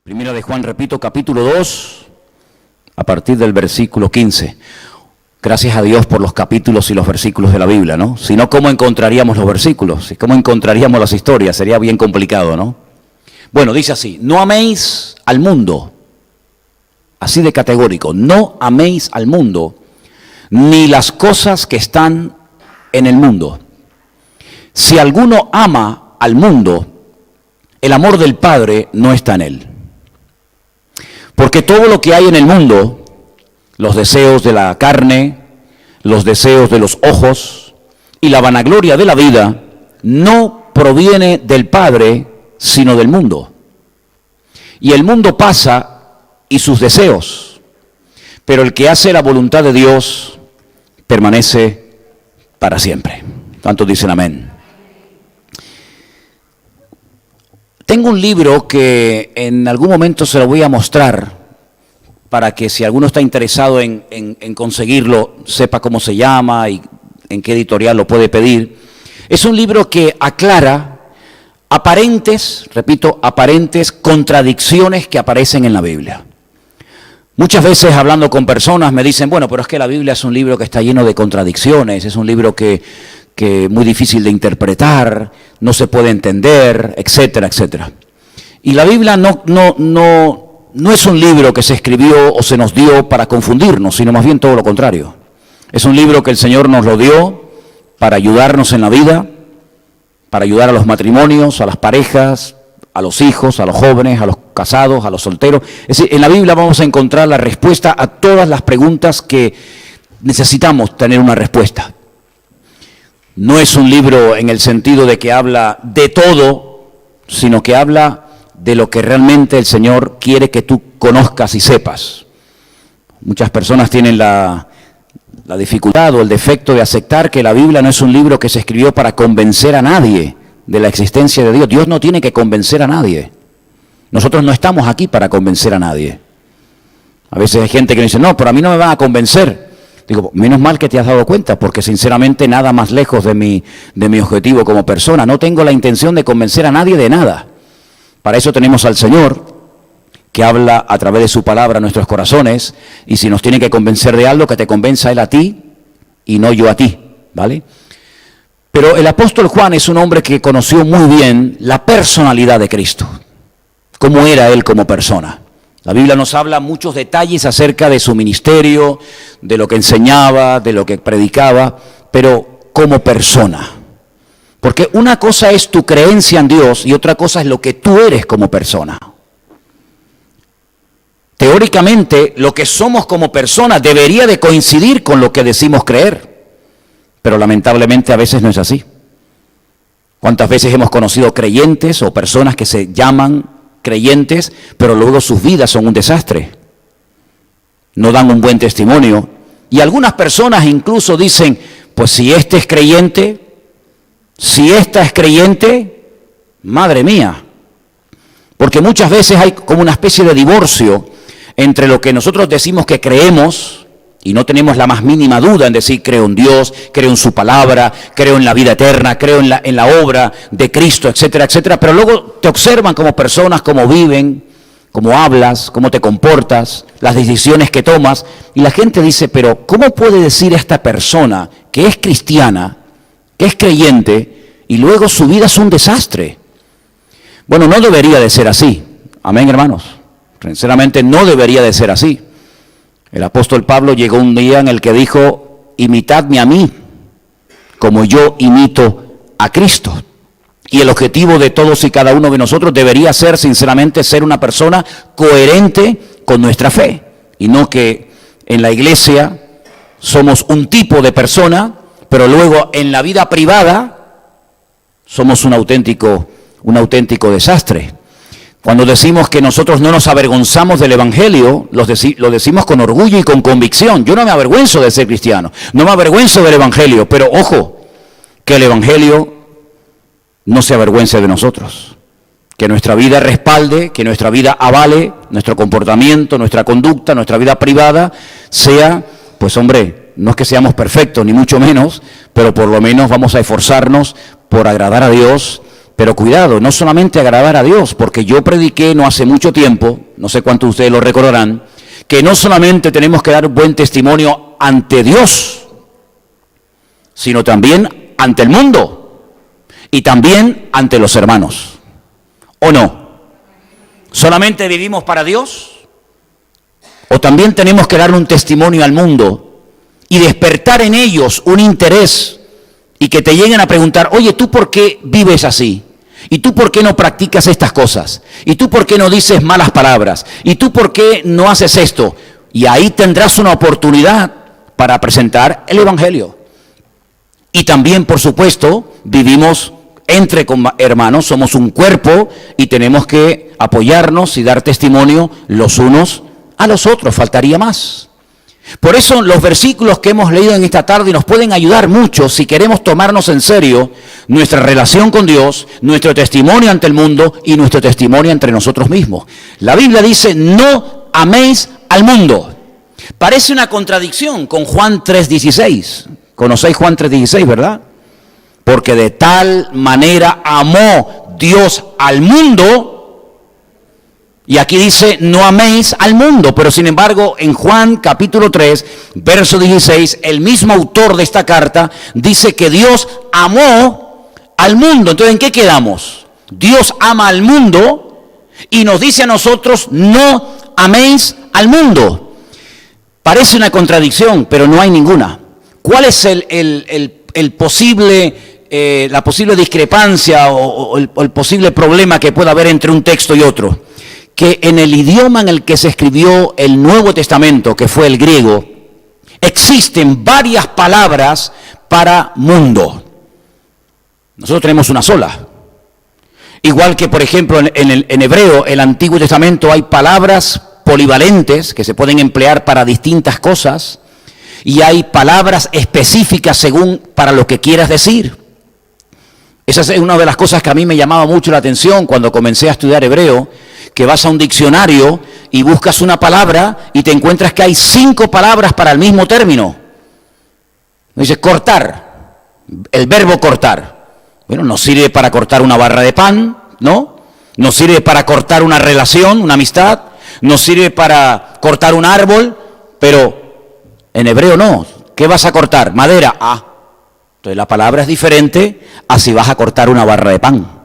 Primera de Juan, repito, capítulo 2, a partir del versículo 15. Gracias a Dios por los capítulos y los versículos de la Biblia, ¿no? Si no, ¿cómo encontraríamos los versículos? ¿Cómo encontraríamos las historias? Sería bien complicado, ¿no? Bueno, dice así: no améis al mundo, así de categórico, no améis al mundo, ni las cosas que están en el mundo. Si alguno ama al mundo, el amor del Padre no está en él. Porque todo lo que hay en el mundo, los deseos de la carne, los deseos de los ojos y la vanagloria de la vida, no proviene del Padre, sino del mundo. Y el mundo pasa y sus deseos, pero el que hace la voluntad de Dios permanece para siempre. ¿Cuántos dicen amén? Tengo un libro que en algún momento se lo voy a mostrar para que si alguno está interesado en conseguirlo, sepa cómo se llama y en qué editorial lo puede pedir. Es un libro que aclara aparentes, repito, aparentes contradicciones que aparecen en la Biblia. Muchas veces hablando con personas me dicen, bueno, pero es que la Biblia es un libro que está lleno de contradicciones, es un libro que es muy difícil de interpretar, no se puede entender, etcétera, etcétera. Y la Biblia no es un libro que se escribió o se nos dio para confundirnos, sino más bien todo lo contrario. Es un libro que el Señor nos lo dio para ayudarnos en la vida, para ayudar a los matrimonios, a las parejas, a los hijos, a los jóvenes, a los casados, a los solteros. Es decir, en la Biblia vamos a encontrar la respuesta a todas las preguntas que necesitamos tener una respuesta. No es un libro en el sentido de que habla de todo, sino que habla de lo que realmente el Señor quiere que tú conozcas y sepas. Muchas personas tienen la dificultad o el defecto de aceptar que la Biblia no es un libro que se escribió para convencer a nadie de la existencia de Dios. Dios no tiene que convencer a nadie. Nosotros no estamos aquí para convencer a nadie. A veces hay gente que dice, no, pero a mí no me van a convencer. Digo, menos mal que te has dado cuenta, porque sinceramente nada más lejos de mi objetivo como persona. No tengo la intención de convencer a nadie de nada. Para eso tenemos al Señor, que habla a través de su palabra a nuestros corazones, y si nos tiene que convencer de algo, que te convenza Él a ti y no yo a ti, ¿vale? Pero el apóstol Juan es un hombre que conoció muy bien la personalidad de Cristo, cómo era Él como persona. La Biblia nos habla muchos detalles acerca de su ministerio, de lo que enseñaba, de lo que predicaba, pero como persona. Porque una cosa es tu creencia en Dios y otra cosa es lo que tú eres como persona. Teóricamente, lo que somos como persona debería de coincidir con lo que decimos creer, pero lamentablemente a veces no es así. ¿Cuántas veces hemos conocido creyentes o personas que se llaman creyentes, pero luego sus vidas son un desastre? No dan un buen testimonio. Y algunas personas incluso dicen, pues si este es creyente, si esta es creyente, madre mía. Porque muchas veces hay como una especie de divorcio entre lo que nosotros decimos que creemos, y no tenemos la más mínima duda en decir creo en Dios, creo en su palabra, creo en la vida eterna, creo en la obra de Cristo, etcétera, etcétera, pero luego te observan como personas, cómo viven, cómo hablas, cómo te comportas, las decisiones que tomas, y la gente dice, pero ¿cómo puede decir esta persona que es cristiana, que es creyente, y luego su vida es un desastre? Bueno, no debería de ser así, amén, hermanos. Sinceramente no debería de ser así. El apóstol Pablo llegó un día en el que dijo, imitadme a mí, como yo imito a Cristo. Y el objetivo de todos y cada uno de nosotros debería ser, sinceramente, ser una persona coherente con nuestra fe. Y no que en la iglesia somos un tipo de persona, pero luego en la vida privada somos un auténtico desastre. Cuando decimos que nosotros no nos avergonzamos del Evangelio, lo decimos con orgullo y con convicción. Yo no me avergüenzo de ser cristiano, no me avergüenzo del Evangelio, pero ojo, que el Evangelio no se avergüence de nosotros. Que nuestra vida respalde, que nuestra vida avale, nuestro comportamiento, nuestra conducta, nuestra vida privada sea, pues hombre, no es que seamos perfectos, ni mucho menos, pero por lo menos vamos a esforzarnos por agradar a Dios. Pero cuidado, no solamente agradar a Dios, porque yo prediqué no hace mucho tiempo, no sé cuántos de ustedes lo recordarán, que no solamente tenemos que dar buen testimonio ante Dios, sino también ante el mundo y también ante los hermanos. ¿O no? ¿Solamente vivimos para Dios? ¿O también tenemos que dar un testimonio al mundo y despertar en ellos un interés y que te lleguen a preguntar, oye, ¿tú por qué vives así? ¿Y tú por qué no practicas estas cosas? ¿Y tú por qué no dices malas palabras? ¿Y tú por qué no haces esto? Y ahí tendrás una oportunidad para presentar el Evangelio. Y también, por supuesto, vivimos entre hermanos, somos un cuerpo y tenemos que apoyarnos y dar testimonio los unos a los otros, faltaría más. Por eso los versículos que hemos leído en esta tarde nos pueden ayudar mucho si queremos tomarnos en serio nuestra relación con Dios, nuestro testimonio ante el mundo y nuestro testimonio entre nosotros mismos. La Biblia dice, no améis al mundo. Parece una contradicción con Juan 3:16. ¿Conocéis Juan 3:16, verdad? Porque de tal manera amó Dios al mundo. Y aquí dice, no améis al mundo, pero sin embargo, en Juan capítulo 3, verso 16, el mismo autor de esta carta dice que Dios amó al mundo. Entonces, ¿en qué quedamos? Dios ama al mundo y nos dice a nosotros, no améis al mundo. Parece una contradicción, pero no hay ninguna. ¿Cuál es la posible discrepancia o el posible problema que pueda haber entre un texto y otro? Que en el idioma en el que se escribió el Nuevo Testamento, que fue el griego, existen varias palabras para mundo. Nosotros tenemos una sola. Igual que, por ejemplo, en hebreo, el Antiguo Testamento, hay palabras polivalentes que se pueden emplear para distintas cosas y hay palabras específicas según para lo que quieras decir. Esa es una de las cosas que a mí me llamaba mucho la atención cuando comencé a estudiar hebreo, que vas a un diccionario y buscas una palabra y te encuentras que hay 5 palabras para el mismo término. Dice cortar, el verbo cortar. Bueno, nos sirve para cortar una barra de pan, ¿no? Nos sirve para cortar una relación, una amistad, nos sirve para cortar un árbol, pero en hebreo no. ¿Qué vas a cortar? Madera. Ah, entonces la palabra es diferente a si vas a cortar una barra de pan.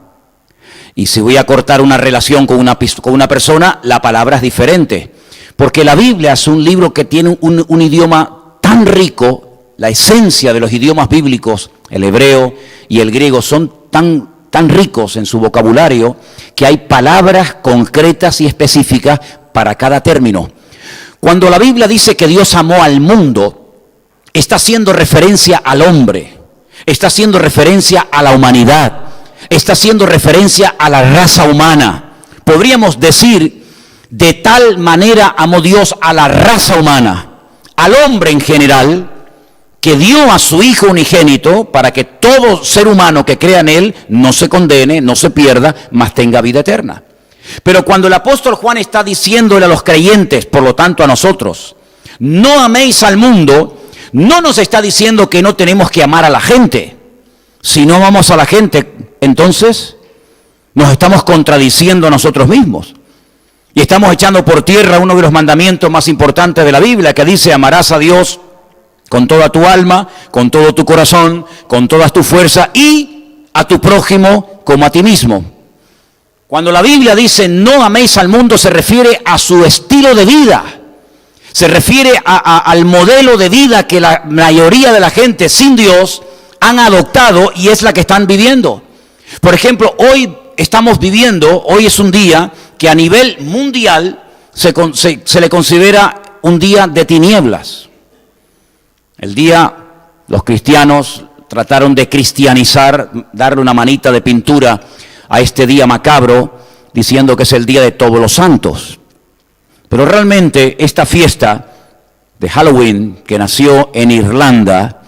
Y si voy a cortar una relación con una persona, la palabra es diferente. Porque la Biblia es un libro que tiene un idioma tan rico, la esencia de los idiomas bíblicos, el hebreo y el griego, son tan ricos en su vocabulario, que hay palabras concretas y específicas para cada término. Cuando la Biblia dice que Dios amó al mundo, está haciendo referencia al hombre, está haciendo referencia a la humanidad, está haciendo referencia a la raza humana. Podríamos decir, de tal manera amó Dios a la raza humana, al hombre en general, que dio a su Hijo unigénito para que todo ser humano que crea en Él no se condene, no se pierda, mas tenga vida eterna. Pero cuando el apóstol Juan está diciéndole a los creyentes, por lo tanto a nosotros, no améis al mundo, no nos está diciendo que no tenemos que amar a la gente. Si no amamos a la gente, entonces nos estamos contradiciendo a nosotros mismos. Y estamos echando por tierra uno de los mandamientos más importantes de la Biblia, que dice, amarás a Dios con toda tu alma, con todo tu corazón, con toda tu fuerza y a tu prójimo como a ti mismo. Cuando la Biblia dice no améis al mundo, se refiere a su estilo de vida. Se refiere al modelo de vida que la mayoría de la gente sin Dios han adoptado y es la que están viviendo. Por ejemplo, hoy es un día que a nivel mundial se le considera un día de tinieblas. El día, los cristianos trataron de cristianizar, darle una manita de pintura a este día macabro, diciendo que es el día de todos los santos. Pero realmente esta fiesta de Halloween, que nació en Irlanda,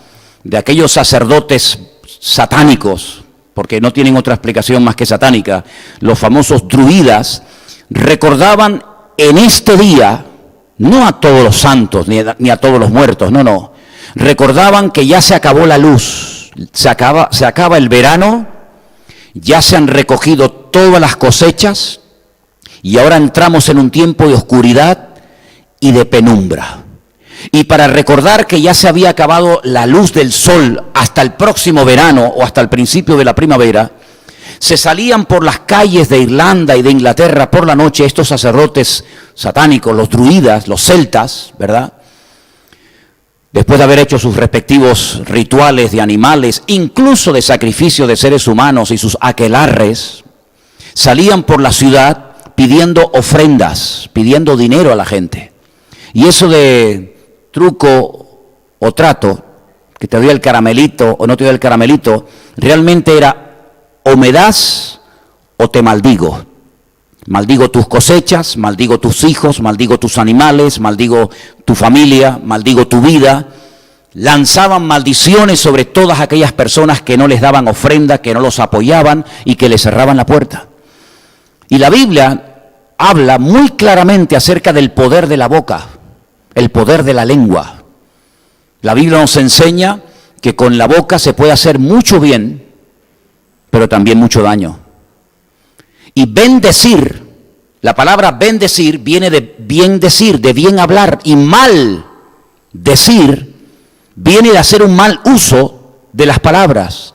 de aquellos sacerdotes satánicos, porque no tienen otra explicación más que satánica, los famosos druidas, recordaban en este día, no a todos los santos, ni a todos los muertos, no, Recordaban que ya se acabó la luz, se acaba el verano, ya se han recogido todas las cosechas y ahora entramos en un tiempo de oscuridad y de penumbra. Y para recordar que ya se había acabado la luz del sol hasta el próximo verano o hasta el principio de la primavera, se salían por las calles de Irlanda y de Inglaterra por la noche estos sacerdotes satánicos, los druidas, los celtas, ¿verdad? Después de haber hecho sus respectivos rituales de animales, incluso de sacrificio de seres humanos y sus aquelarres, salían por la ciudad pidiendo ofrendas, pidiendo dinero a la gente. Y eso de truco o trato, que te doy el caramelito o no te doy el caramelito, realmente era o me das o te maldigo. Maldigo tus cosechas, maldigo tus hijos, maldigo tus animales, maldigo tu familia, maldigo tu vida. Lanzaban maldiciones sobre todas aquellas personas que no les daban ofrenda, que no los apoyaban y que les cerraban la puerta. Y la Biblia habla muy claramente acerca del poder de la boca, el poder de la lengua. La Biblia nos enseña que con la boca se puede hacer mucho bien, pero también mucho daño. Y bendecir, la palabra bendecir viene de bien decir, de bien hablar, y mal decir viene de hacer un mal uso de las palabras.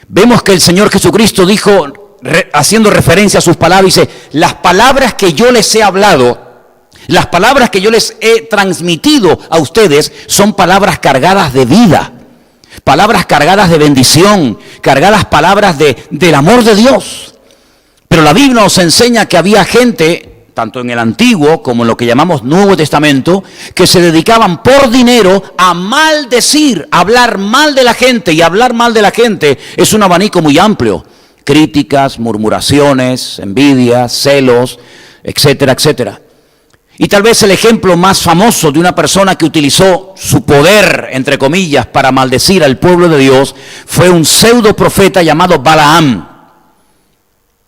Vemos que el Señor Jesucristo dijo, haciendo referencia a sus palabras, dice, las palabras que yo les he hablado, las palabras que yo les he transmitido a ustedes son palabras cargadas de vida, palabras cargadas de bendición, cargadas palabras del amor de Dios. Pero la Biblia nos enseña que había gente, tanto en el Antiguo como en lo que llamamos Nuevo Testamento, que se dedicaban por dinero a maldecir, a hablar mal de la gente. Y hablar mal de la gente es un abanico muy amplio. Críticas, murmuraciones, envidias, celos, etcétera, etcétera. Y tal vez el ejemplo más famoso de una persona que utilizó su poder, entre comillas, para maldecir al pueblo de Dios, fue un pseudo profeta llamado Balaam.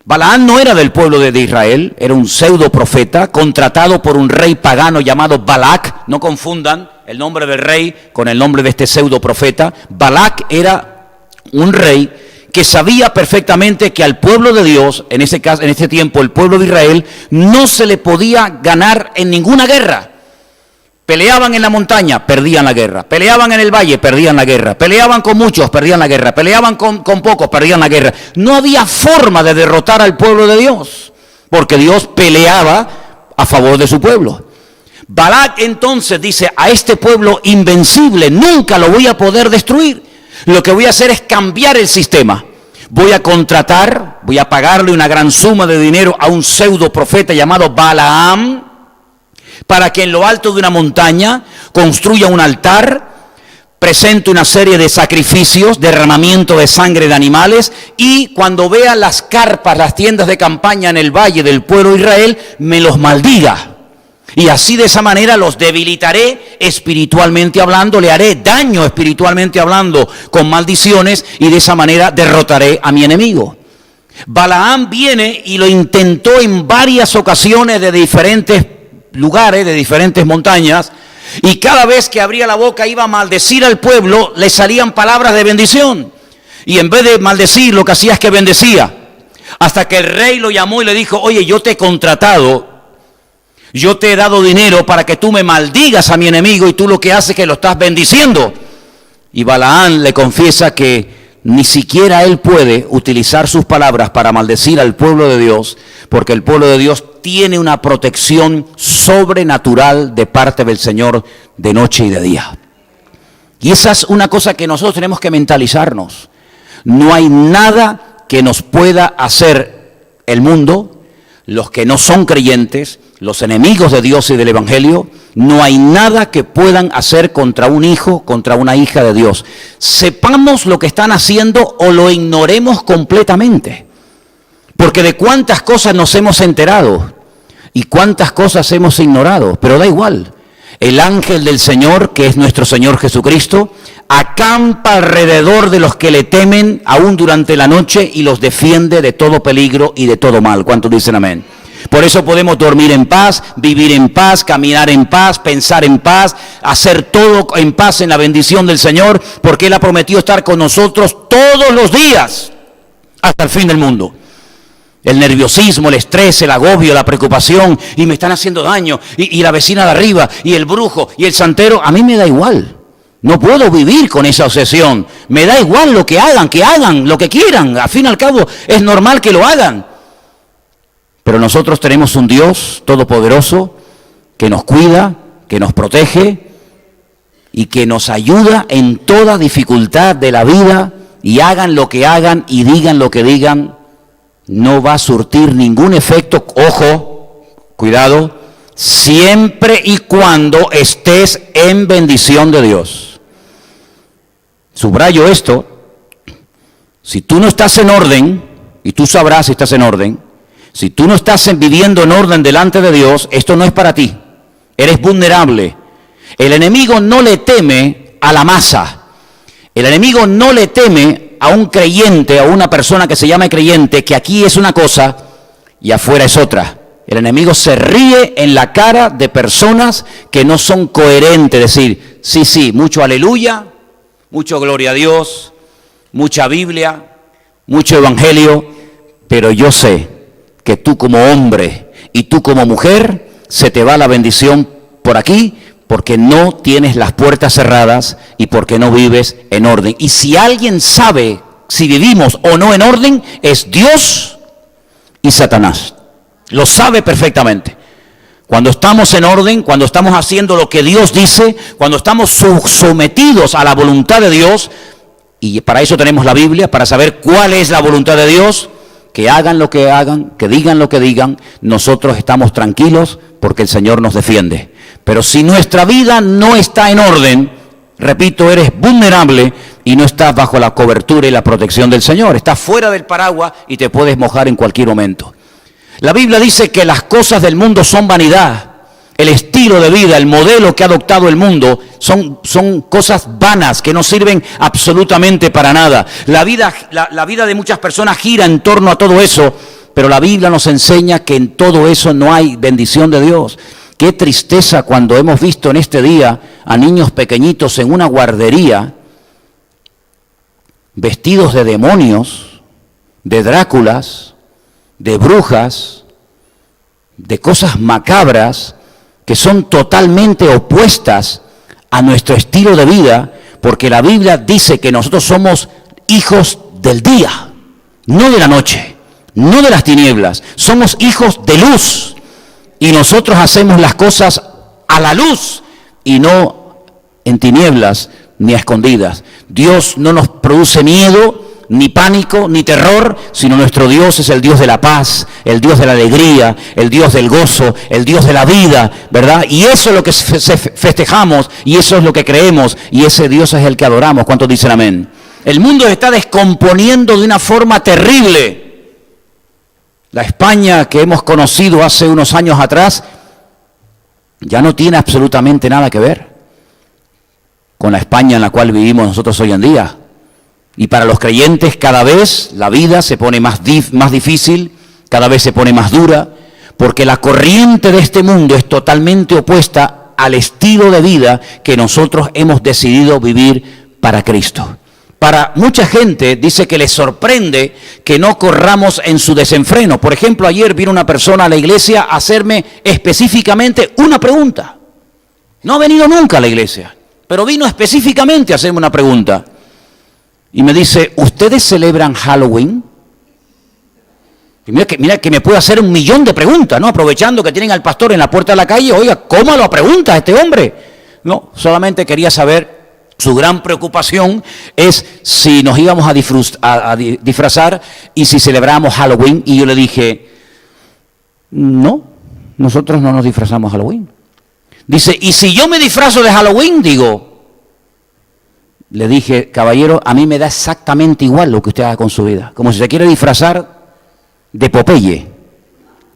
Balaam no era del pueblo de Israel, era un pseudo profeta contratado por un rey pagano llamado Balac. No confundan el nombre del rey con el nombre de este pseudo profeta. Balac era un rey que sabía perfectamente que al pueblo de Dios, en ese caso, en este tiempo el pueblo de Israel, no se le podía ganar en ninguna guerra. Peleaban en la montaña, perdían la guerra. Peleaban en el valle, perdían la guerra. Peleaban con muchos, perdían la guerra. Peleaban con pocos, perdían la guerra. No había forma de derrotar al pueblo de Dios, porque Dios peleaba a favor de su pueblo. Balac entonces dice, a este pueblo invencible nunca lo voy a poder destruir. Lo que voy a hacer es cambiar el sistema. Voy a contratar, voy a pagarle una gran suma de dinero a un pseudo profeta llamado Balaam, para que en lo alto de una montaña construya un altar, presente una serie de sacrificios, derramamiento de sangre de animales, y cuando vea las carpas, las tiendas de campaña en el valle del pueblo de Israel, me los maldiga. Y así de esa manera los debilitaré espiritualmente hablando, le haré daño espiritualmente hablando con maldiciones, y de esa manera derrotaré a mi enemigo. Balaam viene y lo intentó en varias ocasiones de diferentes lugares, de diferentes montañas, y cada vez que abría la boca iba a maldecir al pueblo, le salían palabras de bendición, y en vez de maldecir lo que hacía es que bendecía, hasta que el rey lo llamó y le dijo, oye, yo te he contratado, yo te he dado dinero para que tú me maldigas a mi enemigo, y tú lo que haces es que lo estás bendiciendo. Y Balaam le confiesa que ni siquiera él puede utilizar sus palabras para maldecir al pueblo de Dios, porque el pueblo de Dios tiene una protección sobrenatural de parte del Señor de noche y de día. Y esa es una cosa que nosotros tenemos que mentalizarnos. No hay nada que nos pueda hacer el mundo, los que no son creyentes, los enemigos de Dios y del Evangelio, no hay nada que puedan hacer contra un hijo, contra una hija de Dios. Sepamos lo que están haciendo o lo ignoremos completamente. Porque de cuántas cosas nos hemos enterado y cuántas cosas hemos ignorado, pero da igual. El ángel del Señor, que es nuestro Señor Jesucristo, acampa alrededor de los que le temen aún durante la noche y los defiende de todo peligro y de todo mal. ¿Cuántos dicen amén? Por eso podemos dormir en paz, vivir en paz, caminar en paz, pensar en paz, hacer todo en paz en la bendición del Señor, porque Él ha prometido estar con nosotros todos los días hasta el fin del mundo. El nerviosismo, el estrés, el agobio, la preocupación, y me están haciendo daño, y la vecina de arriba, y el brujo, y el santero, a mí me da igual. No puedo vivir con esa obsesión. Me da igual lo que hagan lo que quieran. Al fin y al cabo, es normal que lo hagan. Pero nosotros tenemos un Dios todopoderoso que nos cuida, que nos protege y que nos ayuda en toda dificultad de la vida, y hagan lo que hagan y digan lo que digan, no va a surtir ningún efecto, ojo, cuidado, siempre y cuando estés en bendición de Dios. Subrayo esto: si tú no estás en orden, y tú sabrás si estás en orden, si tú no estás viviendo en orden delante de Dios, esto no es para ti. Eres vulnerable. El enemigo no le teme a la masa. El enemigo no le teme a un creyente, a una persona que se llama creyente, que aquí es una cosa y afuera es otra. El enemigo se ríe en la cara de personas que no son coherentes. Decir, sí, mucho aleluya, mucho gloria a Dios, mucha Biblia, mucho evangelio, pero yo sé que tú como hombre y tú como mujer, se te va la bendición por aquí, porque no tienes las puertas cerradas y porque no vives en orden. Y si alguien sabe si vivimos o no en orden, es Dios y Satanás. Lo sabe perfectamente. Cuando estamos en orden, cuando estamos haciendo lo que Dios dice, cuando estamos sometidos a la voluntad de Dios, y para eso tenemos la Biblia, para saber cuál es la voluntad de Dios, que hagan lo que hagan, que digan lo que digan, nosotros estamos tranquilos porque el Señor nos defiende. Pero si nuestra vida no está en orden, repito, eres vulnerable y no estás bajo la cobertura y la protección del Señor. Estás fuera del paraguas y te puedes mojar en cualquier momento. La Biblia dice que las cosas del mundo son vanidad. El estilo de vida, el modelo que ha adoptado el mundo son cosas vanas que no sirven absolutamente para nada. La vida de muchas personas gira en torno a todo eso, pero la Biblia nos enseña que en todo eso no hay bendición de Dios. Qué tristeza cuando hemos visto en este día a niños pequeñitos en una guardería vestidos de demonios, de Dráculas, de brujas, de cosas macabras que son totalmente opuestas a nuestro estilo de vida, porque la Biblia dice que nosotros somos hijos del día, no de la noche, no de las tinieblas, somos hijos de luz. Y nosotros hacemos las cosas a la luz y no en tinieblas ni a escondidas. Dios no nos produce miedo, ni pánico, ni terror, sino nuestro Dios es el Dios de la paz, el Dios de la alegría, el Dios del gozo, el Dios de la vida, ¿verdad? Y eso es lo que festejamos, y eso es lo que creemos, y ese Dios es el que adoramos. ¿Cuántos dicen amén? El mundo se está descomponiendo de una forma terrible. La España que hemos conocido hace unos años atrás ya no tiene absolutamente nada que ver con la España en la cual vivimos nosotros hoy en día. Y para los creyentes cada vez la vida se pone más difícil, cada vez se pone más dura, porque la corriente de este mundo es totalmente opuesta al estilo de vida que nosotros hemos decidido vivir para Cristo. Para mucha gente dice que les sorprende que no corramos en su desenfreno. Por ejemplo, ayer vino una persona a la iglesia a hacerme específicamente una pregunta. No ha venido nunca a la iglesia, pero vino específicamente a hacerme una pregunta. Y me dice, ¿ustedes celebran Halloween? Y mira que me puede hacer 1.000.000 de preguntas, ¿no? Aprovechando que tienen al pastor en la puerta de la calle. Oiga, ¿cómo lo pregunta este hombre? No, solamente quería saber. Su gran preocupación es si nos íbamos a disfrazar y si celebramos Halloween. Y yo le dije, no, nosotros no nos disfrazamos Halloween. Dice, ¿y si yo me disfrazo de Halloween? Le dije, caballero, a mí me da exactamente igual lo que usted haga con su vida. Como si se quiere disfrazar de Popeye.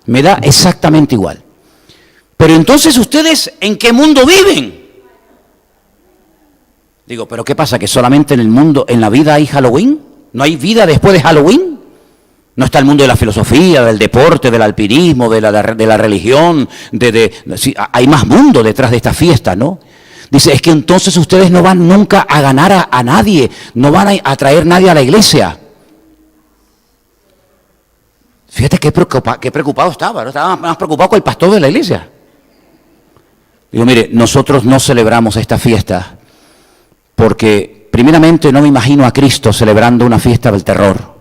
Me da exactamente igual. Pero entonces, ¿ustedes en qué mundo viven? Digo, ¿pero qué pasa? ¿Que solamente en el mundo, en la vida hay Halloween? ¿No hay vida después de Halloween? No está el mundo de la filosofía, del deporte, del alpinismo, de la religión. Sí, hay más mundo detrás de esta fiesta, ¿no? Dice, es que entonces ustedes no van nunca a ganar a nadie, no van a atraer nadie a la iglesia. Fíjate qué preocupado estaba, ¿no? Estaba más preocupado con el pastor de la iglesia. Digo, mire, nosotros no celebramos esta fiesta porque primeramente no me imagino a Cristo celebrando una fiesta del terror.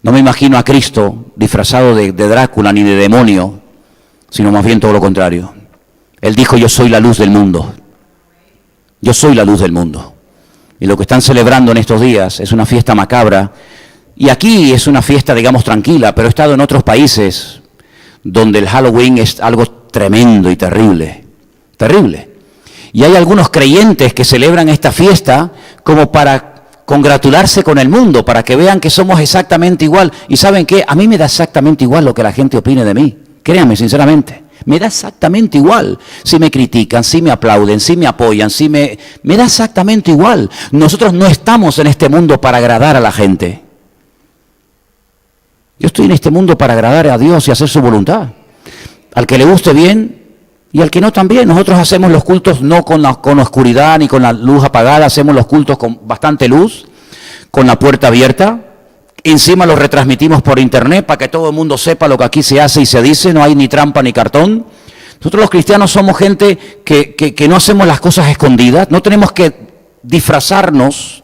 No me imagino a Cristo disfrazado de Drácula ni de demonio, sino más bien todo lo contrario. Él dijo, yo soy la luz del mundo. Yo soy la luz del mundo. Y lo que están celebrando en estos días es una fiesta macabra. Y aquí es una fiesta, digamos, tranquila, pero he estado en otros países donde el Halloween es algo tremendo y terrible. Terrible. Y hay algunos creyentes que celebran esta fiesta como para congratularse con el mundo, para que vean que somos exactamente igual. Y ¿saben qué? A mí me da exactamente igual lo que la gente opine de mí. Créanme, sinceramente. Me da exactamente igual. Si me critican, si me aplauden, si me apoyan, me da exactamente igual. Nosotros no estamos en este mundo para agradar a la gente. Yo estoy en este mundo para agradar a Dios y hacer su voluntad. Al que le guste bien y al que no también. Nosotros hacemos los cultos no con la oscuridad ni con la luz apagada, hacemos los cultos con bastante luz, con la puerta abierta. Encima los retransmitimos por internet para que todo el mundo sepa lo que aquí se hace y se dice, no hay ni trampa ni cartón. Nosotros los cristianos somos gente que no hacemos las cosas escondidas, no tenemos que disfrazarnos.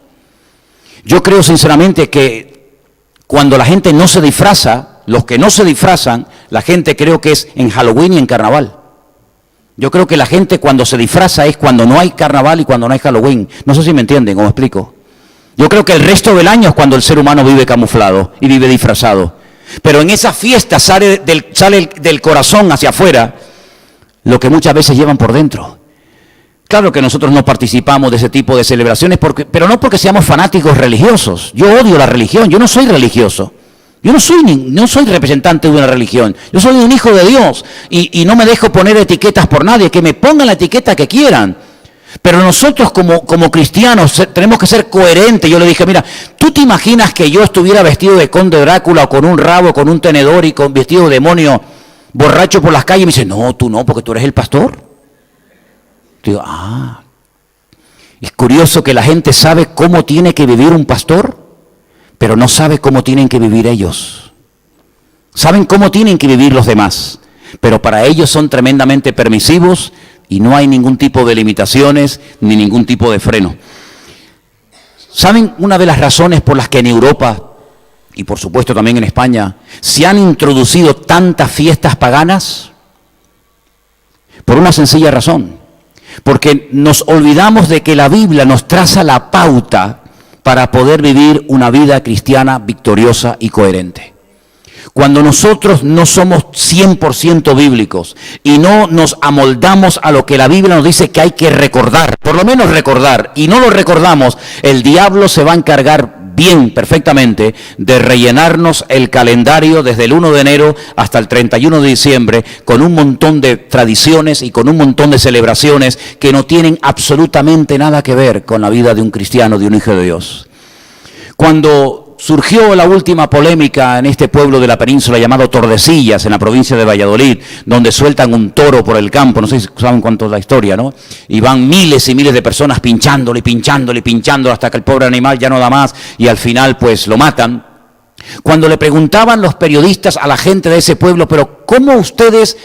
Yo creo sinceramente que cuando la gente no se disfraza, los que no se disfrazan, la gente creo que es en Halloween y en Carnaval. Yo creo que la gente cuando se disfraza es cuando no hay Carnaval y cuando no hay Halloween. No sé si me entienden, ¿cómo explico? Yo creo que el resto del año es cuando el ser humano vive camuflado y vive disfrazado. Pero en esa fiesta sale del corazón hacia afuera lo que muchas veces llevan por dentro. Claro que nosotros no participamos de ese tipo de celebraciones, pero no porque seamos fanáticos religiosos. Yo odio la religión, yo no soy religioso. Yo no soy representante de una religión. Yo soy un hijo de Dios y no me dejo poner etiquetas por nadie, que me pongan la etiqueta que quieran. Pero nosotros como cristianos tenemos que ser coherentes. Yo le dije, mira, ¿tú te imaginas que yo estuviera vestido de conde Drácula o con un rabo, con un tenedor y con vestido de demonio borracho por las calles? Y me dice, no, tú no, porque tú eres el pastor. Digo, es curioso que la gente sabe cómo tiene que vivir un pastor, pero no sabe cómo tienen que vivir ellos. Saben cómo tienen que vivir los demás, pero para ellos son tremendamente permisivos y no hay ningún tipo de limitaciones ni ningún tipo de freno. ¿Saben una de las razones por las que en Europa, y por supuesto también en España, se han introducido tantas fiestas paganas? Por una sencilla razón. Porque nos olvidamos de que la Biblia nos traza la pauta para poder vivir una vida cristiana victoriosa y coherente. Cuando nosotros no somos 100% bíblicos y no nos amoldamos a lo que la Biblia nos dice que hay que recordar, por lo menos recordar, y no lo recordamos, el diablo se va a encargar bien, perfectamente, de rellenarnos el calendario desde el 1 de enero hasta el 31 de diciembre con un montón de tradiciones y con un montón de celebraciones que no tienen absolutamente nada que ver con la vida de un cristiano, de un hijo de Dios. Cuando surgió la última polémica en este pueblo de la península llamado Tordesillas, en la provincia de Valladolid, donde sueltan un toro por el campo, no sé si saben cuánto es la historia, ¿no? Y van miles y miles de personas pinchándole, hasta que el pobre animal ya no da más y al final pues lo matan. Cuando le preguntaban los periodistas a la gente de ese pueblo, pero ¿cómo ustedes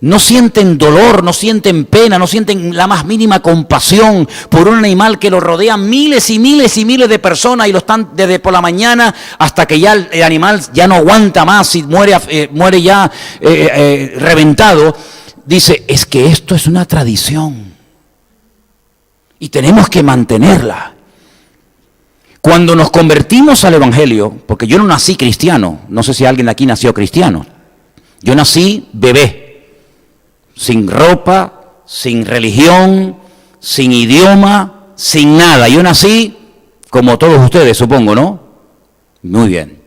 no sienten dolor, no sienten pena, no sienten la más mínima compasión por un animal que lo rodean miles y miles y miles de personas y lo están desde por la mañana hasta que ya el animal ya no aguanta más y muere ya reventado? Dice, es que esto es una tradición y tenemos que mantenerla. Cuando nos convertimos al Evangelio, porque yo no nací cristiano, no sé si alguien de aquí nació cristiano, yo nací bebé. Sin ropa, sin religión, sin idioma, sin nada. Yo nací como todos ustedes, supongo, ¿no? Muy bien.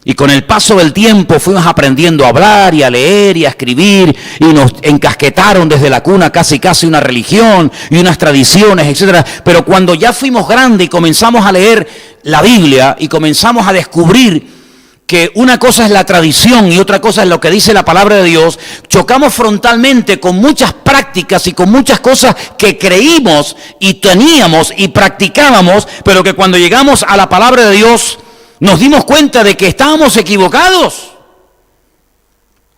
Y con el paso del tiempo fuimos aprendiendo a hablar y a leer y a escribir, y nos encasquetaron desde la cuna casi una religión y unas tradiciones, etcétera. Pero cuando ya fuimos grandes y comenzamos a leer la Biblia y comenzamos a descubrir que una cosa es la tradición y otra cosa es lo que dice la palabra de Dios, chocamos frontalmente con muchas prácticas y con muchas cosas que creímos y teníamos y practicábamos, pero que cuando llegamos a la palabra de Dios nos dimos cuenta de que estábamos equivocados.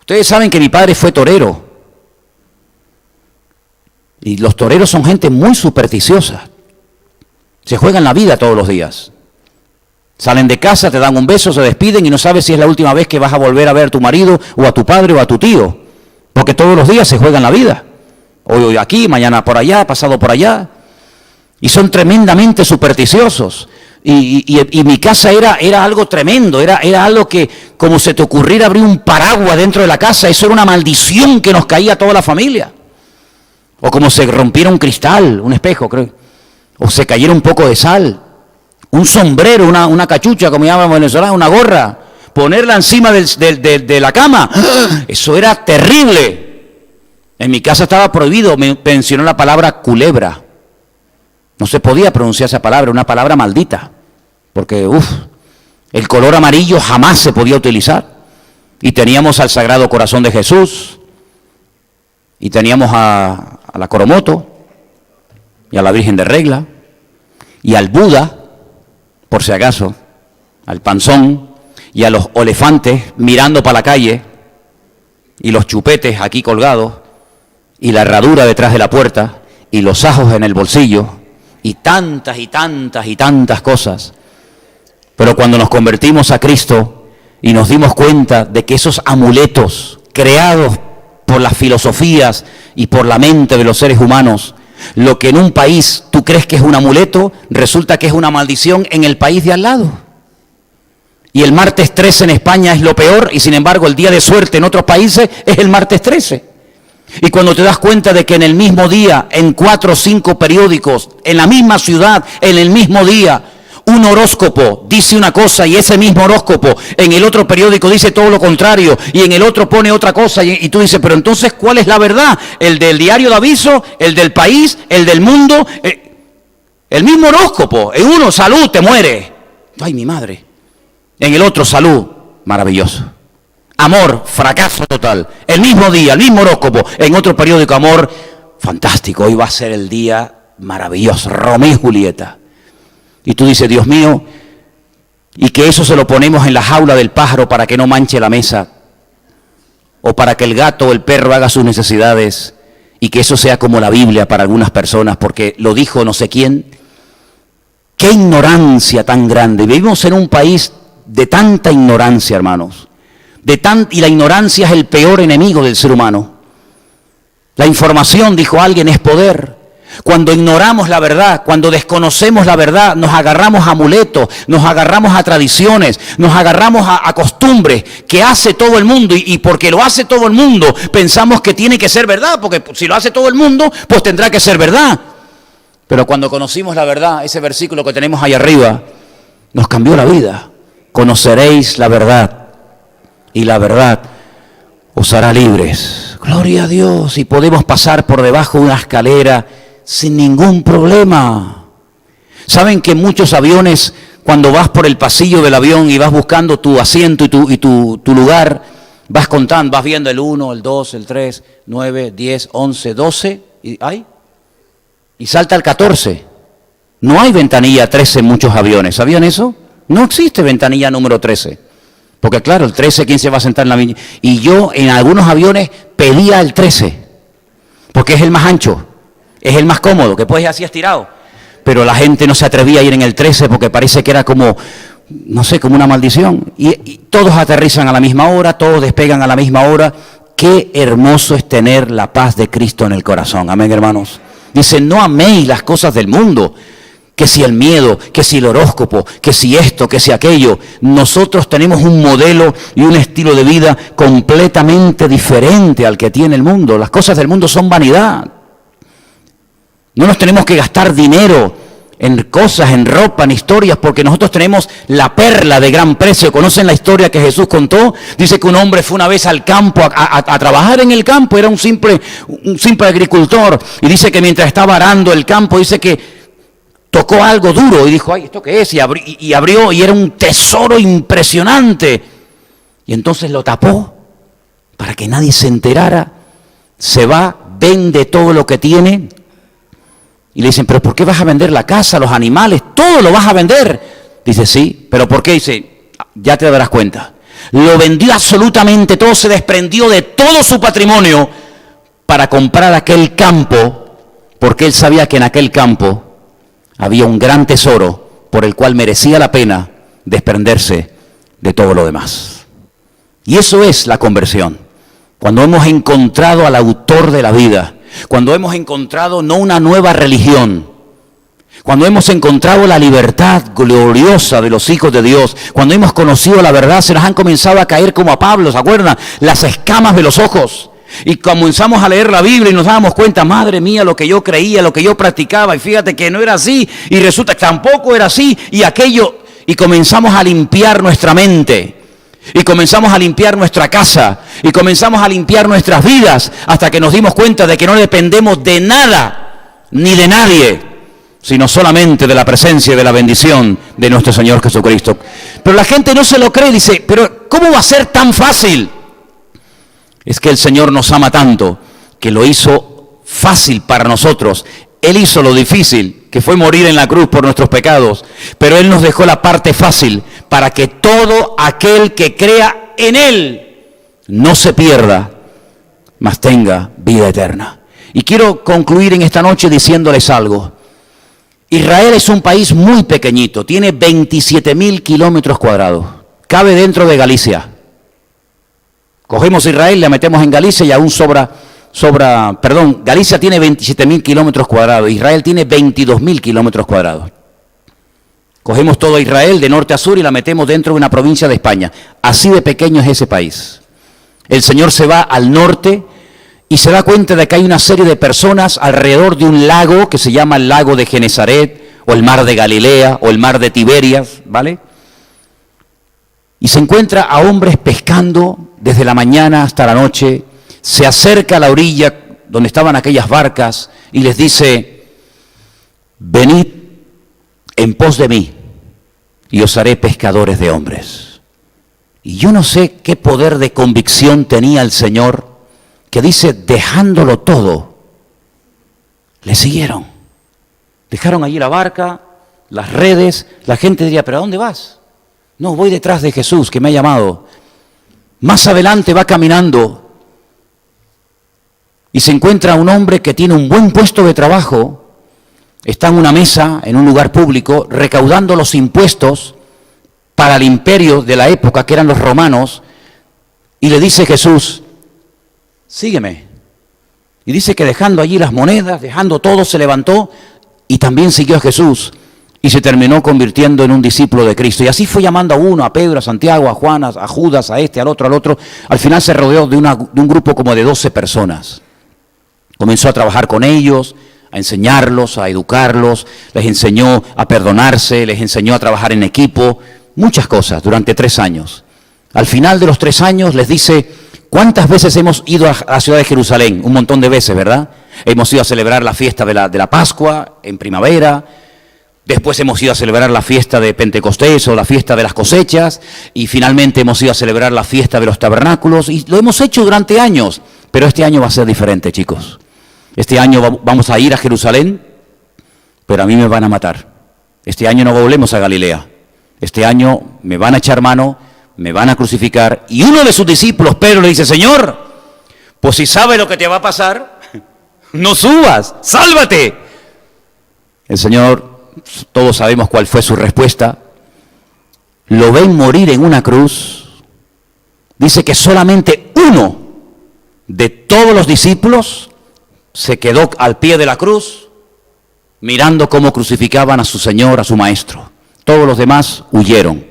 Ustedes saben que mi padre fue torero. Y los toreros son gente muy supersticiosa. Se juegan la vida todos los días. Salen de casa, te dan un beso, se despiden y no sabes si es la última vez que vas a volver a ver a tu marido o a tu padre o a tu tío. Porque todos los días se juegan la vida. Hoy aquí, mañana por allá, pasado por allá. Y son tremendamente supersticiosos. Y mi casa era algo tremendo, era algo que, como se te ocurriera abrir un paraguas dentro de la casa, eso era una maldición que nos caía a toda la familia. O como se rompiera un cristal, un espejo, creo. O se cayera un poco de sal. Un sombrero, una cachucha, como llaman en Venezuela, una gorra. Ponerla encima de la cama. Eso era terrible. En mi casa estaba prohibido, me mencionó la palabra culebra. No se podía pronunciar esa palabra, una palabra maldita, porque el color amarillo jamás se podía utilizar. Y teníamos al Sagrado Corazón de Jesús, y teníamos a la Coromoto, y a la Virgen de Regla, y al Buda, por si acaso, al Panzón, y a los elefantes mirando para la calle, y los chupetes aquí colgados, y la herradura detrás de la puerta, y los ajos en el bolsillo, y tantas y tantas y tantas cosas. Pero cuando nos convertimos a Cristo y nos dimos cuenta de que esos amuletos creados por las filosofías y por la mente de los seres humanos, lo que en un país tú crees que es un amuleto, resulta que es una maldición en el país de al lado. Y el martes 13 en España es lo peor, y sin embargo el día de suerte en otros países es el martes 13. Y cuando te das cuenta de que en el mismo día, en 4 o 5 periódicos, en la misma ciudad, en el mismo día, un horóscopo dice una cosa y ese mismo horóscopo en el otro periódico dice todo lo contrario y en el otro pone otra cosa y tú dices, pero entonces ¿cuál es la verdad? ¿El del diario de aviso? ¿El del país? ¿El del mundo? El mismo horóscopo. En uno, salud, te muere. Ay, mi madre. En el otro, salud, maravilloso. Amor, fracaso total. El mismo día, el mismo horóscopo. En otro periódico, amor, fantástico. Hoy va a ser el día maravilloso. Romeo y Julieta. Y tú dices, Dios mío, y que eso se lo ponemos en la jaula del pájaro para que no manche la mesa. O para que el gato o el perro haga sus necesidades. Y que eso sea como la Biblia para algunas personas, porque lo dijo no sé quién. ¡Qué ignorancia tan grande! Vivimos en un país de tanta ignorancia, hermanos. Y la ignorancia es el peor enemigo del ser humano. La información, dijo alguien, es poder. Cuando ignoramos la verdad, cuando desconocemos la verdad, nos agarramos a amuletos, nos agarramos a tradiciones, nos agarramos a costumbres que hace todo el mundo y porque lo hace todo el mundo pensamos que tiene que ser verdad, porque si lo hace todo el mundo, pues tendrá que ser verdad. Pero cuando conocimos la verdad, ese versículo que tenemos ahí arriba, nos cambió la vida. Conoceréis la verdad y la verdad os hará libres. Gloria a Dios. Y podemos pasar por debajo de una escalera sin ningún problema. ¿Saben que en muchos aviones, cuando vas por el pasillo del avión y vas buscando tu asiento y tu lugar, vas contando, vas viendo el 1, el 2, el 3, 9, 10, 11, 12, y salta el 14. No hay ventanilla 13 en muchos aviones. ¿Sabían eso? No existe ventanilla número 13. Porque claro, el 13, ¿quién se va a sentar en la viña? Y yo en algunos aviones pedía el 13, porque es el más ancho, es el más cómodo, que puedes ir así estirado. Pero la gente no se atrevía a ir en el 13 porque parece que era como, no sé, como una maldición. Y todos aterrizan a la misma hora, todos despegan a la misma hora. Qué hermoso es tener la paz de Cristo en el corazón. Amén, hermanos. Dice, no améis las cosas del mundo. Que si el miedo, que si el horóscopo, que si esto, que si aquello. Nosotros tenemos un modelo y un estilo de vida completamente diferente al que tiene el mundo. Las cosas del mundo son vanidad. No nos tenemos que gastar dinero en cosas, en ropa, en historias, porque nosotros tenemos la perla de gran precio. ¿Conocen la historia que Jesús contó? Dice que un hombre fue una vez al campo a trabajar en el campo, era un simple agricultor, y dice que mientras estaba arando el campo, dice que tocó algo duro y dijo, ay, ¿esto qué es? Y abrió y era un tesoro impresionante. Y entonces lo tapó para que nadie se enterara. Se va, vende todo lo que tiene. Y le dicen, ¿pero por qué vas a vender la casa, los animales? Todo lo vas a vender. Dice, sí, ¿pero por qué? Dice, ya te darás cuenta. Lo vendió absolutamente todo, se desprendió de todo su patrimonio para comprar aquel campo, porque él sabía que en aquel campo había un gran tesoro por el cual merecía la pena desprenderse de todo lo demás. Y eso es la conversión. Cuando hemos encontrado al autor de la vida, cuando hemos encontrado no una nueva religión, cuando hemos encontrado la libertad gloriosa de los hijos de Dios, cuando hemos conocido la verdad, se nos han comenzado a caer como a Pablo, ¿se acuerdan? Las escamas de los ojos. Y comenzamos a leer la Biblia y nos dábamos cuenta, madre mía, lo que yo creía, lo que yo practicaba, y fíjate que no era así, y resulta que tampoco era así, y aquello, y comenzamos a limpiar nuestra mente. Y comenzamos a limpiar nuestra casa, y comenzamos a limpiar nuestras vidas, hasta que nos dimos cuenta de que no dependemos de nada, ni de nadie, sino solamente de la presencia y de la bendición de nuestro Señor Jesucristo. Pero la gente no se lo cree, dice, pero ¿cómo va a ser tan fácil? Es que el Señor nos ama tanto, que lo hizo fácil para nosotros. Él hizo lo difícil, que fue morir en la cruz por nuestros pecados, pero Él nos dejó la parte fácil, para que todo aquel que crea en Él no se pierda, mas tenga vida eterna. Y quiero concluir en esta noche diciéndoles algo. Israel es un país muy pequeñito, tiene 27.000 kilómetros cuadrados, cabe dentro de Galicia. Cogemos Israel, la metemos en Galicia y aún Galicia tiene 27.000 kilómetros cuadrados, Israel tiene 22.000 kilómetros cuadrados. Cogemos todo Israel de norte a sur y la metemos dentro de una provincia de España. Así de pequeño es ese país. El Señor se va al norte y se da cuenta de que hay una serie de personas alrededor de un lago que se llama el lago de Genesaret, o el mar de Galilea, o el mar de Tiberias, ¿vale? Y se encuentra a hombres pescando desde la mañana hasta la noche, se acerca a la orilla donde estaban aquellas barcas y les dice, venid en pos de mí y os haré pescadores de hombres. Y yo no sé qué poder de convicción tenía el Señor, que dice, dejándolo todo, le siguieron. Dejaron allí la barca, las redes, la gente diría, ¿pero a dónde vas? No, voy detrás de Jesús, que me ha llamado. Más adelante va caminando y se encuentra un hombre que tiene un buen puesto de trabajo, está en una mesa, en un lugar público, recaudando los impuestos para el imperio de la época, que eran los romanos, y le dice Jesús, sígueme. Y dice que dejando allí las monedas, dejando todo, se levantó y también siguió a Jesús y se terminó convirtiendo en un discípulo de Cristo. Y así fue llamando a uno, a Pedro, a Santiago, a Juan, a Judas, a este, al otro, al otro. Al final se rodeó de un grupo como de 12 personas. Comenzó a trabajar con ellos, a enseñarlos, a educarlos, les enseñó a perdonarse, les enseñó a trabajar en equipo, muchas cosas durante 3 años. Al final de los 3 años les dice, ¿cuántas veces hemos ido a la ciudad de Jerusalén? Un montón de veces, ¿verdad? Hemos ido a celebrar la fiesta de la Pascua en primavera, después hemos ido a celebrar la fiesta de Pentecostés o la fiesta de las cosechas, y finalmente hemos ido a celebrar la fiesta de los tabernáculos, y lo hemos hecho durante años, pero este año va a ser diferente, chicos. Este año vamos a ir a Jerusalén, pero a mí me van a matar. Este año no volvemos a Galilea. Este año me van a echar mano, me van a crucificar. Y uno de sus discípulos, Pedro, le dice, Señor, pues si sabes lo que te va a pasar, no subas, sálvate. El Señor, todos sabemos cuál fue su respuesta. Lo ven morir en una cruz. Dice que solamente uno de todos los discípulos se quedó al pie de la cruz, mirando cómo crucificaban a su Señor, a su Maestro. Todos los demás huyeron.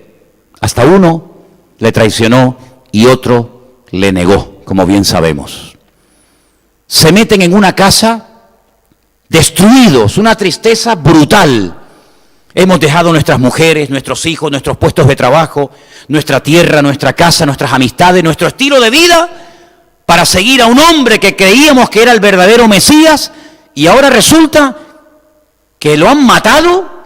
Hasta uno le traicionó y otro le negó, como bien sabemos. Se meten en una casa destruidos, una tristeza brutal. hemos dejado nuestras mujeres, nuestros hijos, nuestros puestos de trabajo, nuestra tierra, nuestra casa, nuestras amistades, nuestro estilo de vida, para seguir a un hombre que creíamos que era el verdadero Mesías, y ahora resulta que lo han matado.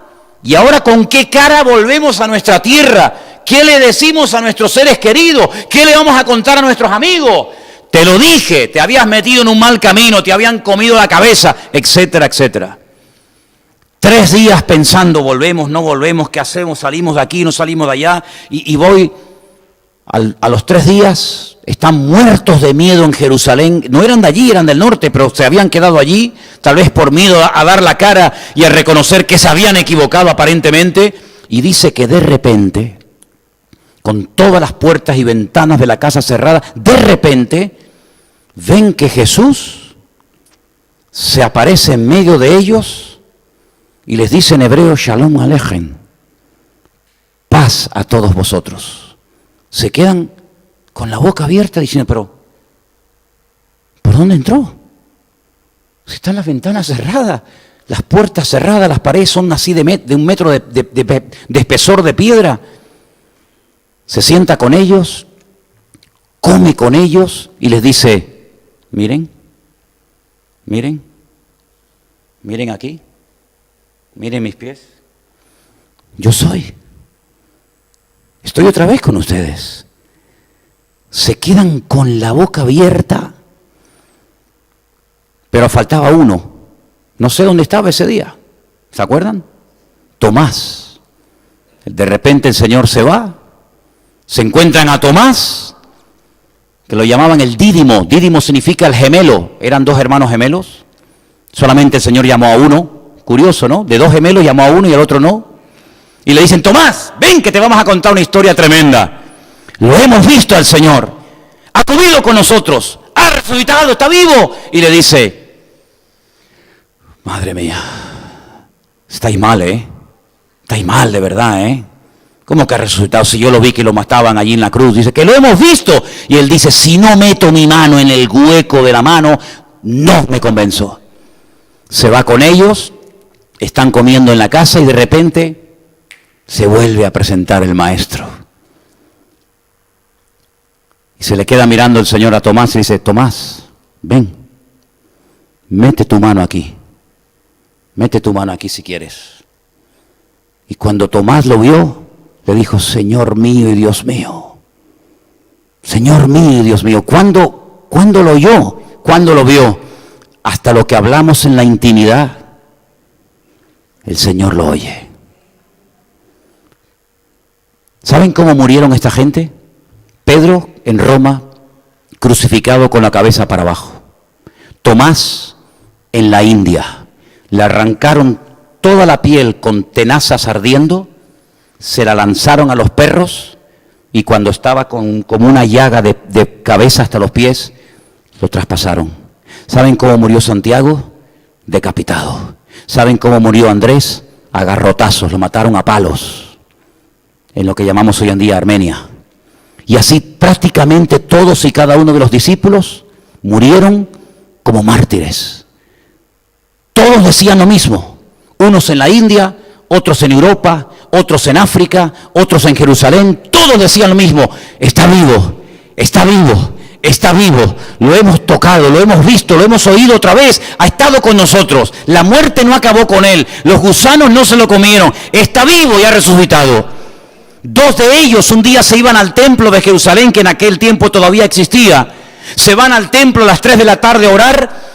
¿Y ahora con qué cara volvemos a nuestra tierra? ¿Qué le decimos a nuestros seres queridos? ¿Qué le vamos a contar a nuestros amigos? Te lo dije, te habías metido en un mal camino, te habían comido la cabeza, etcétera, etcétera. 3 días pensando, volvemos, no volvemos, ¿qué hacemos? Salimos de aquí, no salimos de allá. Y voy, a los 3 días, están muertos de miedo en Jerusalén. No eran de allí, eran del norte, pero se habían quedado allí, tal vez por miedo a dar la cara y a reconocer que se habían equivocado aparentemente. Y dice que de repente, con todas las puertas y ventanas de la casa cerradas, de repente ven que Jesús se aparece en medio de ellos y les dice en hebreo, Shalom Aleichem, paz a todos vosotros. Se quedan con la boca abierta diciendo, pero ¿por dónde entró? Si están las ventanas cerradas, las puertas cerradas, las paredes son así de 1 metro de espesor de piedra. Se sienta con ellos, come con ellos y les dice, miren, miren, miren aquí, miren mis pies, yo soy, estoy otra vez con ustedes. Se quedan con la boca abierta, pero faltaba uno, no sé dónde estaba ese día, ¿se acuerdan? Tomás. De repente el Señor se va, se encuentran a Tomás, que lo llamaban el Dídimo. Dídimo significa el gemelo. Eran 2 hermanos gemelos. Solamente el Señor llamó a uno. Curioso, ¿no? De 2 gemelos llamó a uno y al otro no. Y le dicen, Tomás, ven que te vamos a contar una historia tremenda. Lo hemos visto al Señor. Ha comido con nosotros. Ha resucitado, está vivo. Y le dice, madre mía, estáis mal, ¿eh? Estáis mal de verdad, ¿eh? ¿Cómo que ha resucitado? Si yo lo vi que lo mataban allí en la cruz. Dice que lo hemos visto. Y él dice, si no meto mi mano en el hueco de la mano, no me convenzo. Se va con ellos, están comiendo en la casa y de repente se vuelve a presentar el maestro. Y se le queda mirando el Señor a Tomás y dice, Tomás, ven, mete tu mano aquí. Mete tu mano aquí si quieres. Y cuando Tomás lo vio, le dijo, Señor mío y Dios mío. Señor mío y Dios mío. ¿Cuándo lo oyó? ¿Cuándo lo vio? Hasta lo que hablamos en la intimidad, el Señor lo oye. ¿Saben cómo murieron esta gente? Pedro en Roma, crucificado con la cabeza para abajo. Tomás en la India. Le arrancaron toda la piel con tenazas ardiendo, se la lanzaron a los perros y cuando estaba como una llaga de cabeza hasta los pies, lo traspasaron. ¿Saben cómo murió Santiago? Decapitado. ¿Saben cómo murió Andrés? A garrotazos, lo mataron a palos, en lo que llamamos hoy en día Armenia. Y así prácticamente todos y cada uno de los discípulos murieron como mártires. Todos decían lo mismo, unos en la India, otros en Europa, otros en África, otros en Jerusalén, todos decían lo mismo, está vivo, está vivo, está vivo, lo hemos tocado, lo hemos visto, lo hemos oído otra vez, ha estado con nosotros, la muerte no acabó con él, los gusanos no se lo comieron, está vivo y ha resucitado. 2 de ellos un día se iban al templo de Jerusalén, que en aquel tiempo todavía existía, se van al templo a las 3 de la tarde a orar,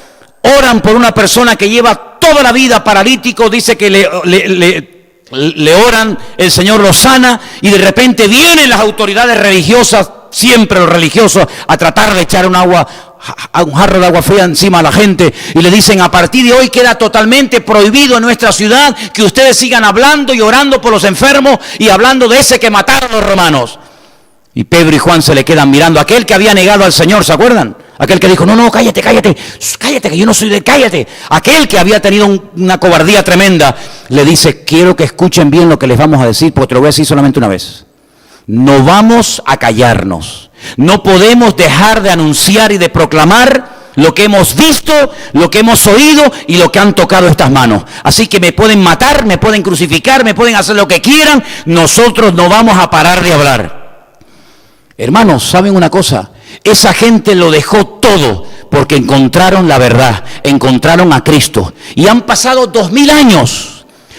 oran por una persona que lleva toda la vida paralítico, dice que le oran, el Señor lo sana y de repente vienen las autoridades religiosas, siempre los religiosos, a tratar de echar un jarro de agua fría encima a la gente y le dicen, a partir de hoy queda totalmente prohibido en nuestra ciudad que ustedes sigan hablando y orando por los enfermos y hablando de ese que mataron los romanos. Y Pedro y Juan se le quedan mirando, aquel que había negado al Señor, ¿se acuerdan? Aquel que dijo, no, cállate, que yo no soy de cállate. Aquel que había tenido una cobardía tremenda, le dice, quiero que escuchen bien lo que les vamos a decir, porque te lo voy a decir solamente una vez. No vamos a callarnos, no podemos dejar de anunciar y de proclamar lo que hemos visto, lo que hemos oído y lo que han tocado estas manos. Así que me pueden matar, me pueden crucificar, me pueden hacer lo que quieran, nosotros no vamos a parar de hablar. Hermanos, ¿saben una cosa? Esa gente lo dejó todo porque encontraron la verdad, encontraron a Cristo. Y han pasado 2000 años.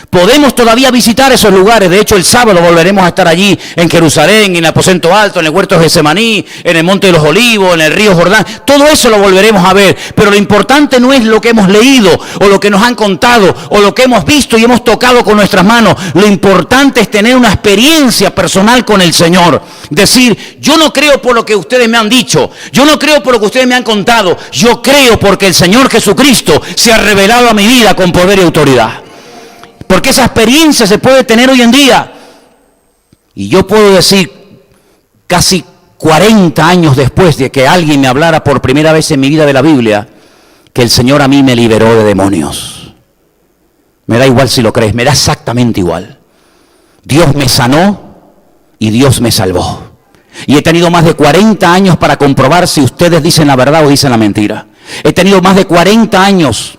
Podemos todavía visitar esos lugares. De hecho, el sábado volveremos a estar allí en Jerusalén, en el aposento alto, en el huerto de Getsemaní, en el monte de los olivos, en el río Jordán. Todo eso lo volveremos a ver. Pero lo importante no es lo que hemos leído o lo que nos han contado o lo que hemos visto y hemos tocado con nuestras manos. Lo importante es tener una experiencia personal con el Señor. Decir, yo no creo por lo que ustedes me han dicho, yo no creo por lo que ustedes me han contado, yo creo porque el Señor Jesucristo se ha revelado a mi vida con poder y autoridad. Porque esa experiencia se puede tener hoy en día. Y yo puedo decir, casi 40 años después de que alguien me hablara por primera vez en mi vida de la Biblia, que el Señor a mí me liberó de demonios. Me da igual si lo crees, me da exactamente igual. Dios me sanó y Dios me salvó. Y he tenido más de 40 años para comprobar si ustedes dicen la verdad o dicen la mentira. He tenido más de 40 años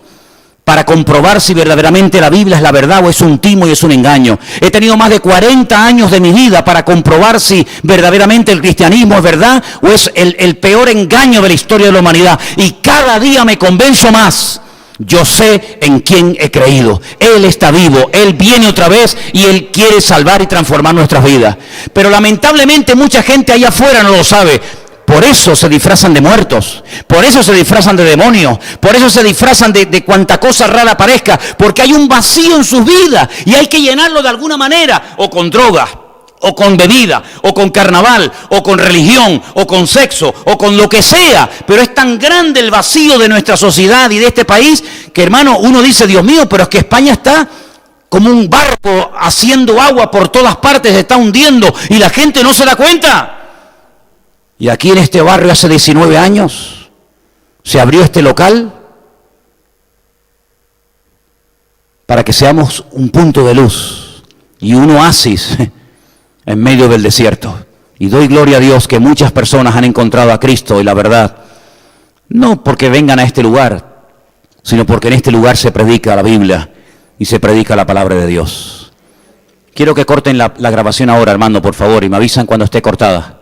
para comprobar si verdaderamente la Biblia es la verdad o es un timo y es un engaño. He tenido más de 40 años de mi vida para comprobar si verdaderamente el cristianismo es verdad o es el peor engaño de la historia de la humanidad. Y cada día me convenzo más. Yo sé en quién he creído. Él está vivo, Él viene otra vez y Él quiere salvar y transformar nuestras vidas. Pero lamentablemente mucha gente allá afuera no lo sabe. Por eso se disfrazan de muertos, por eso se disfrazan de demonios, por eso se disfrazan de cuanta cosa rara parezca, porque hay un vacío en sus vidas y hay que llenarlo de alguna manera, o con droga, o con bebida, o con carnaval, o con religión, o con sexo, o con lo que sea. Pero es tan grande el vacío de nuestra sociedad y de este país que, hermano, uno dice, Dios mío, pero es que España está como un barco haciendo agua por todas partes, se está hundiendo y la gente no se da cuenta. Y aquí en este barrio hace 19 años se abrió este local para que seamos un punto de luz y un oasis en medio del desierto. Y doy gloria a Dios que muchas personas han encontrado a Cristo y la verdad, no porque vengan a este lugar, sino porque en este lugar se predica la Biblia y se predica la palabra de Dios. Quiero que corten la grabación ahora, hermano, por favor, y me avisan cuando esté cortada.